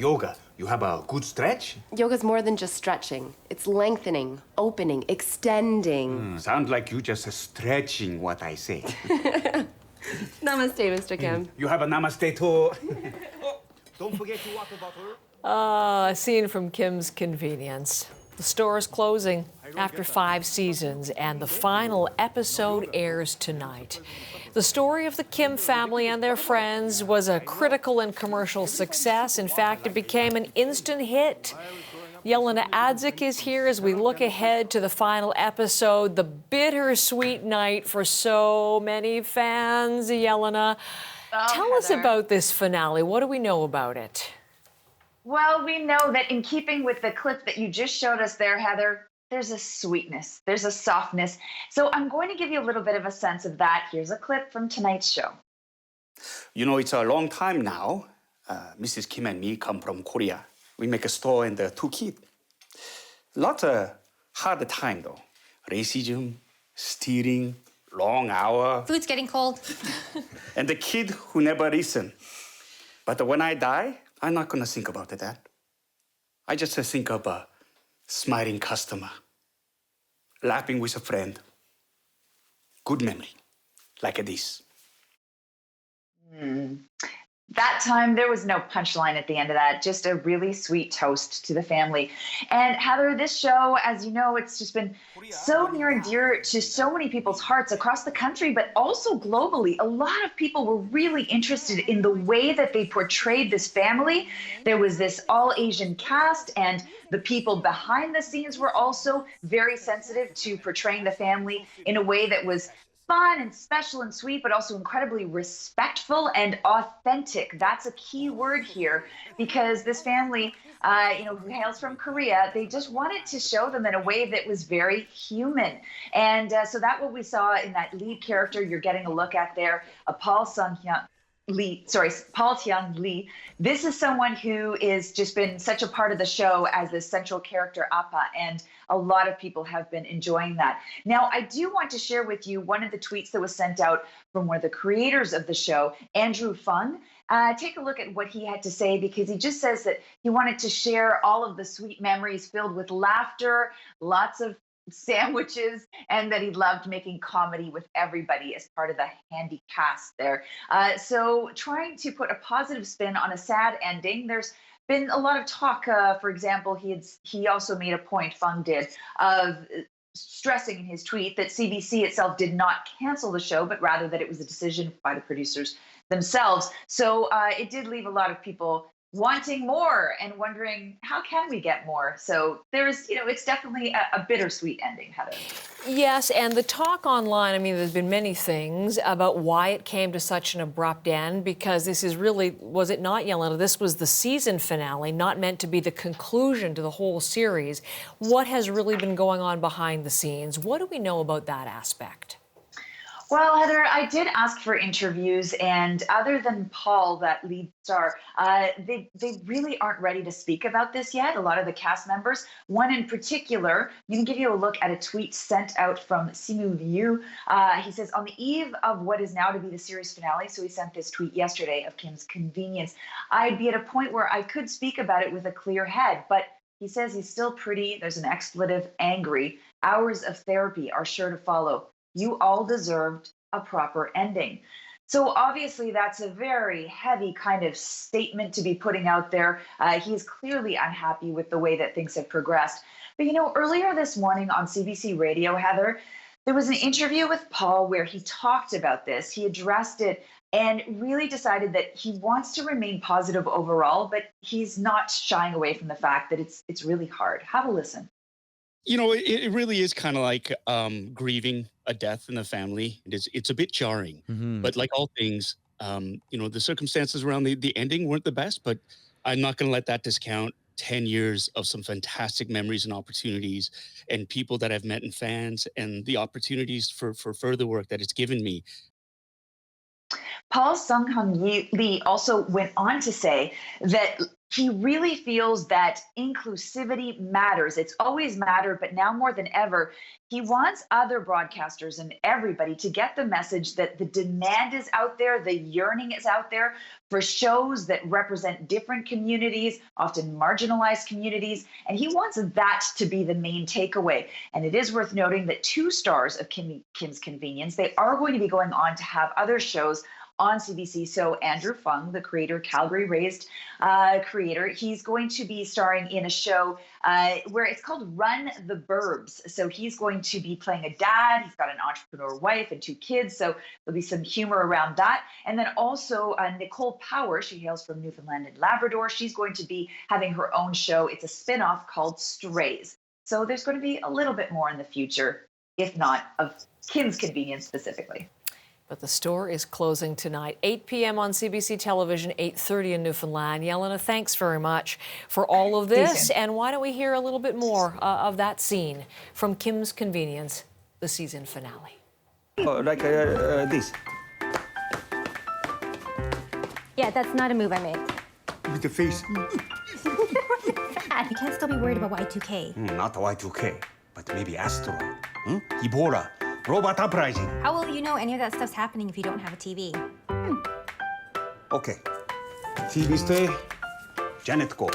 Yoga, you have a good stretch? Yoga's more than just stretching. It's lengthening, opening, extending. Sounds like you just stretching what I say. Namaste, Mr. Kim. You have a namaste too. Oh, don't forget your water bottle. A scene from Kim's Convenience. The store is closing after 5 seasons, and the final episode airs tonight. The story of the Kim family and their friends was a critical and commercial success. In fact, it became an instant hit. Yelena Adzik is here as we look ahead to the final episode, the bittersweet night for so many fans. Yelena, tell us about this finale. What do we know about it? Well, we know that in keeping with the clip that you just showed us there, Heather, there's a sweetness, there's a softness. So I'm going to give you a little bit of a sense of that. Here's a clip from tonight's show. You know, it's a long time now. Mrs. Kim and me come from Korea. We make a store and 2 kids. Lots of hard time though. Racism, stealing, long hour. Food's getting cold. And the kid who never listen. But when I die, I'm not gonna think about that. I just think of a smiling customer, laughing with a friend. Good memory, like this. That time, there was no punchline at the end of that, just a really sweet toast to the family. And Heather, this show, as you know, it's just been so near and dear to so many people's hearts across the country, but also globally. A lot of people were really interested in the way that they portrayed this family. There was this all-Asian cast, and the people behind the scenes were also very sensitive to portraying the family in a way that was fun and special and sweet, but also incredibly respectful and authentic. That's a key word here, because this family, who hails from Korea, they just wanted to show them in a way that was very human. And so that's what we saw in that lead character you're getting a look at there, Paul Hyung Lee. This is someone who is just been such a part of the show as the central character, Appa, and a lot of people have been enjoying that. Now, I do want to share with you one of the tweets that was sent out from one of the creators of the show, Andrew Fung. Take a look at what he had to say, because he just says that he wanted to share all of the sweet memories filled with laughter, lots of sandwiches, and that he loved making comedy with everybody as part of the handy cast there. So trying to put a positive spin on a sad ending, there's been a lot of talk. For example, he also made a point, Fung did, of stressing in his tweet that CBC itself did not cancel the show, but rather that it was a decision by the producers themselves. So it did leave a lot of people wanting more and wondering, how can we get more? So there's, it's definitely a bittersweet ending, Heather. Yes, and the talk online, I mean, there's been many things about why it came to such an abrupt end, because this is really, was it not, Yelena? This was the season finale, not meant to be the conclusion to the whole series. What has really been going on behind the scenes? What do we know about that aspect? Well, Heather, I did ask for interviews, and other than Paul, that lead star, they really aren't ready to speak about this yet, a lot of the cast members. One in particular, I'm going to give you a look at a tweet sent out from Simu Liu. He says, on the eve of what is now to be the series finale, so he sent this tweet yesterday of Kim's Convenience, I'd be at a point where I could speak about it with a clear head, but he says he's still pretty, there's an expletive, angry. Hours of therapy are sure to follow. You all deserved a proper ending. So obviously that's a very heavy kind of statement to be putting out there. He's clearly unhappy with the way that things have progressed. But earlier this morning on CBC Radio, Heather, there was an interview with Paul where he talked about this. He addressed it and really decided that he wants to remain positive overall, but he's not shying away from the fact that it's really hard. Have a listen. It really is kind of like grieving a death in the family. It's a bit jarring, but like all things, the circumstances around the ending weren't the best, but I'm not going to let that discount 10 years of some fantastic memories and opportunities and people that I've met and fans and the opportunities for further work that it's given me. Paul Sun-Hyung Lee also went on to say that he really feels that inclusivity matters. It's always mattered, but now more than ever, he wants other broadcasters and everybody to get the message that the demand is out there, the yearning is out there for shows that represent different communities, often marginalized communities, and he wants that to be the main takeaway. And it is worth noting that 2 stars of Kim's Convenience, they are going to be going on to have other shows on CBC. So Andrew Fung, the creator, Calgary-raised creator, he's going to be starring in a show where it's called Run the Burbs. So he's going to be playing a dad. He's got an entrepreneur wife and 2 kids. So there'll be some humor around that. And then also Nicole Power, she hails from Newfoundland and Labrador. She's going to be having her own show. It's a spin-off called Strays. So there's going to be a little bit more in the future, if not of Kim's Convenience specifically. But the store is closing tonight, 8 p.m. on CBC Television, 8:30 in Newfoundland. Yelena, thanks very much for all of this. And why don't we hear a little bit more of that scene from Kim's Convenience, the season finale. Like this. Yeah, that's not a move I made. With the face. You can't still be worried about Y2K. Not Y2K, but maybe Astro. Ebola. Robot uprising. How will you know any of that stuff's happening if you don't have a TV? Okay. TV stay. Janet go.